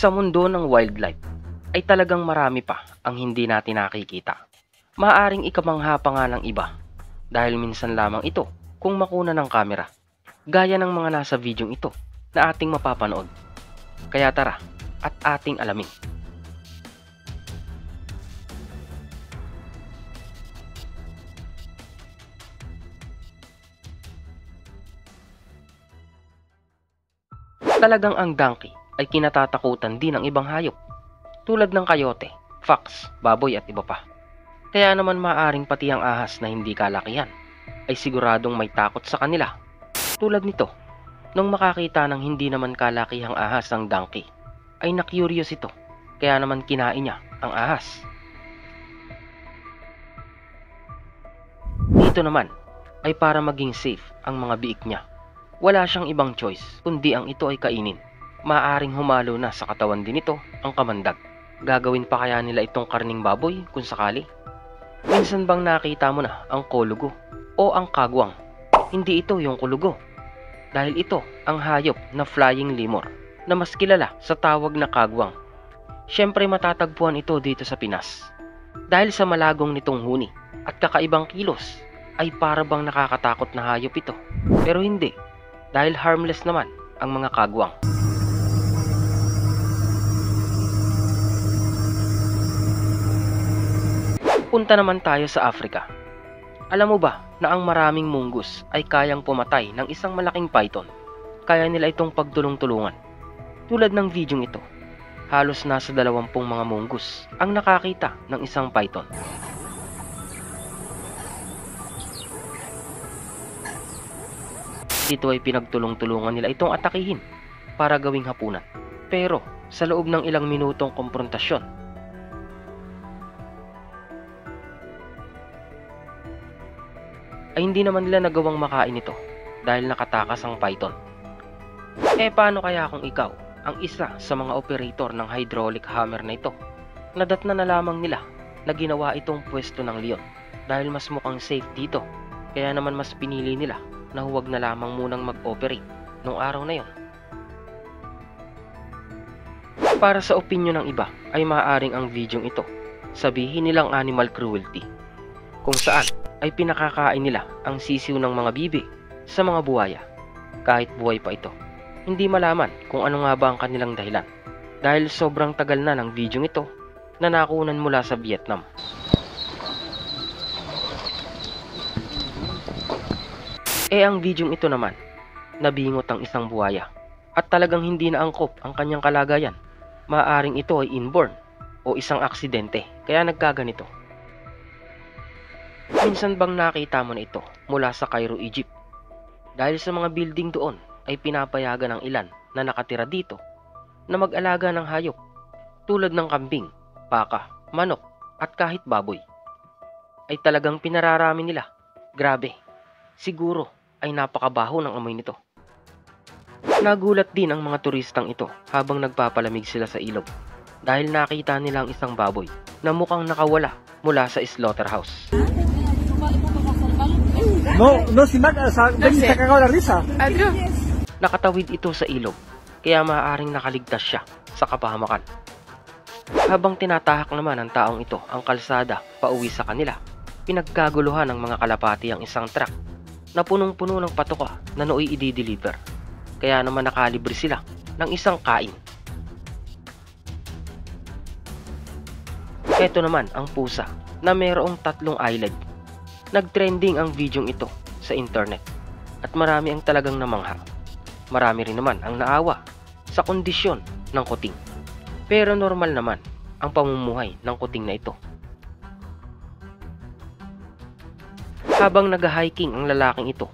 Sa mundo ng wildlife ay talagang marami pa ang hindi natin nakikita. Maaaring ikamangha pa nga ng iba dahil minsan lamang ito kung makuna ng kamera. Gaya ng mga nasa videong ito na ating mapapanood. Kaya tara at ating alamin. Talagang ang donkey ay kinatatakutan din ng ibang hayop tulad ng coyote, fox, baboy at iba pa. Kaya naman maaaring pati ang ahas na hindi kalakihan ay siguradong may takot sa kanila. Tulad nito, nung makakita ng hindi naman kalakihang ahas ang donkey, ay na-curious ito kaya naman kinain niya ang ahas. Dito naman ay para maging safe ang mga biik niya. Wala siyang ibang choice kundi ang ito ay kainin. Maaaring humalo na sa katawan din ito ang kamandag. Gagawin pa kaya nila itong karning baboy kung sakali? Minsan bang nakita mo na ang kolugo o ang kagwang? Hindi ito yung kulugo. Dahil ito ang hayop na flying lemur na mas kilala sa tawag na kagwang. Siyempre matatagpuan ito dito sa Pinas. Dahil sa malagong nitong huni at kakaibang kilos ay para bang nakakatakot na hayop ito. Pero hindi. Dahil harmless naman ang mga kagwang. Punta naman tayo sa Africa. Alam mo ba na ang maraming munggus ay kayang pumatay ng isang malaking python? Kaya nila itong pagtulong-tulungan. Tulad ng videong ito, halos nasa 20 mga munggus ang nakakita ng isang python. Dito ay pinagtulong-tulungan nila itong atakihin para gawing hapunan. Pero sa loob ng ilang minutong komprontasyon, ay hindi naman nila nagawang makain ito dahil nakatakas ang python. Paano kaya kung ikaw ang isa sa mga operator ng hydraulic hammer na ito? Nadatna na lamang nila na ginawa itong pwesto ng leon dahil mas mukhang safe dito. Kaya naman mas pinili nila na huwag na lamang munang mag-operate nung araw na yon. Para sa opinyon ng iba ay maaaring ang videong ito sabihin nilang animal cruelty, kung saan ay pinakakain nila ang sisiw ng mga bibi sa mga buhaya kahit buhay pa ito. Hindi malaman kung ano nga ba ang kanilang dahilan dahil sobrang tagal na ng videong ito na nakunan mula sa Vietnam. Ang videong ito naman, nabingot ang isang buhaya at talagang hindi na angkop ang kanyang kalagayan. Maaaring ito ay inborn o isang aksidente kaya nagkaganito. Minsan bang nakita mo na ito mula sa Cairo, Egypt? Dahil sa mga building doon ay pinapayagan ng ilan na nakatira dito na mag-alaga ng hayop tulad ng kambing, baka, manok at kahit baboy. Ay talagang pinararami nila. Grabe, siguro ay napakabaho ng amoy nito. Nagulat din ang mga turistang ito habang nagpapalamig sila sa ilog dahil nakita nila ang isang baboy na mukhang nakawala mula sa slaughterhouse. Nakatawid ito sa ilog kaya maaaring nakaligtas siya sa kapahamakan. Habang tinatahak naman ng taong ito ang kalsada pauwi sa kanila, pinagkaguluhan ng mga kalapati ang isang truck na punong-puno ng patoka na nooy i-deliver. Kaya naman nakalibre sila ng isang kain. Ito naman ang pusa na mayroong 3 eyelid. Nag-trending ang videong ito sa internet at marami ang talagang namangha. Marami rin naman ang naawa sa kondisyon ng kuting. Pero normal naman ang pamumuhay ng kuting na ito. Habang nag-hiking ang lalaking ito,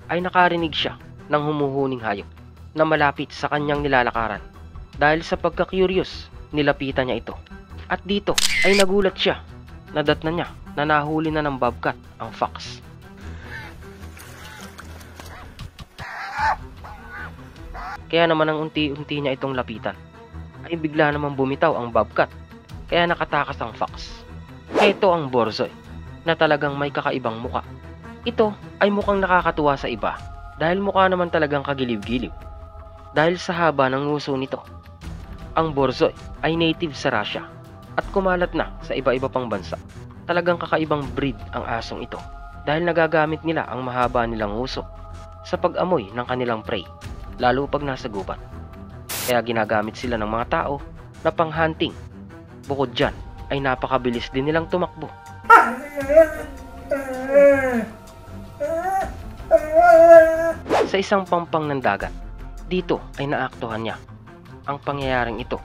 ay nakarinig siya ng humuhuning hayop na malapit sa kanyang nilalakaran. Dahil sa pagka-curious, nilapitan niya ito. At dito ay nagulat siya. Nadatna niya na nahuli na ng bobcat ang fox. Kaya naman ang unti-unti niya itong lapitan, ay bigla namang bumitaw ang bobcat. Kaya nakatakas ang fox. Ito ang borzoi na talagang may kakaibang muka. Ito ay mukhang nakakatuwa sa iba dahil mukha naman talagang kagiliw-giliw dahil sa haba ng nguso nito. Ang Borzoi ay native sa Russia at kumalat na sa iba-iba pang bansa. Talagang kakaibang breed ang asong ito dahil nagagamit nila ang mahaba nilang usok sa pag-amoy ng kanilang prey, lalo pag nasa gubat. Kaya ginagamit sila ng mga tao na pang-hunting. Bukod dyan ay napakabilis din nilang tumakbo. Sa isang pampang ng dagat, dito ay naaktuhan niya ang pangyayaring ito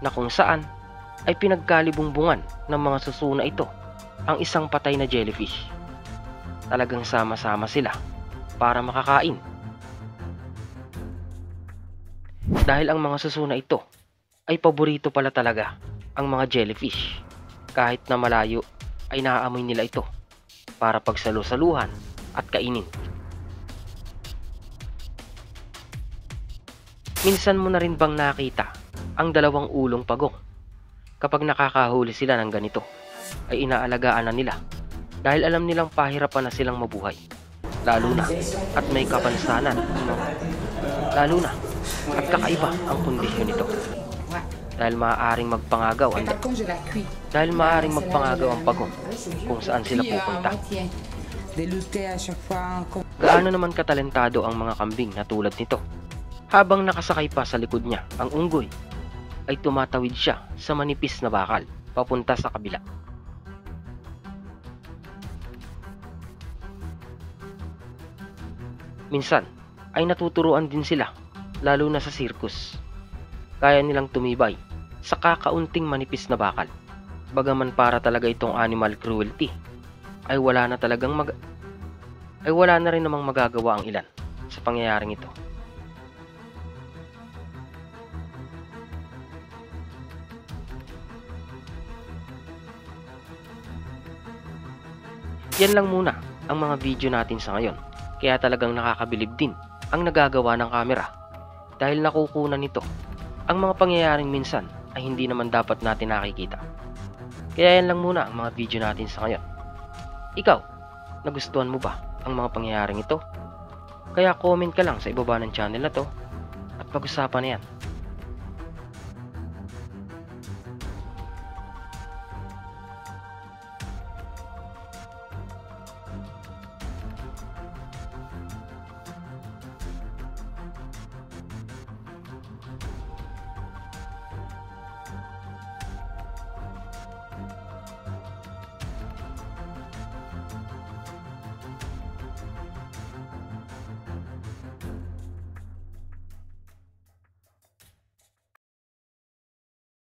na kung saan ay pinagkalibumbungan ng mga susuna ito ang isang patay na jellyfish. Talagang sama-sama sila para makakain. Dahil ang mga susuna ito ay paborito pala talaga ang mga jellyfish. Kahit na malayo ay naaamoy nila ito para pagsalu-saluhan at kainin. Minsan mo na rin bang nakita ang dalawang ulong pagong? Kapag nakakahuli sila ng ganito, ay inaalagaan na nila dahil alam nilang pahirapan na silang mabuhay. Lalo na at may kapansanan, lalo na at kakaiba ang kondisyon nito. Dahil maaaring magpangagaw ang pagong kung saan sila pupunta. Gaano naman katalentado ang mga kambing na tulad nito? Habang nakasakay pa sa likod niya ang unggoy, ay tumatawid siya sa manipis na bakal papunta sa kabila. Minsan ay natuturuan din sila, lalo na sa circus. Kaya nilang tumibay sa kakaunting manipis na bakal. Bagaman para talaga itong animal cruelty, ay wala na rin namang magagawa ang ilan sa pangyayaring ito. Yan lang muna ang mga video natin sa ngayon. Kaya talagang nakakabilib din ang nagagawa ng camera dahil nakukunan nito ang mga pangyayaring minsan ay hindi naman dapat natin nakikita. Kaya yan lang muna ang mga video natin sa ngayon. Ikaw, nagustuhan mo ba ang mga pangyayaring ito? Kaya comment ka lang sa ibaba ng channel na to at pag-usapan na yan.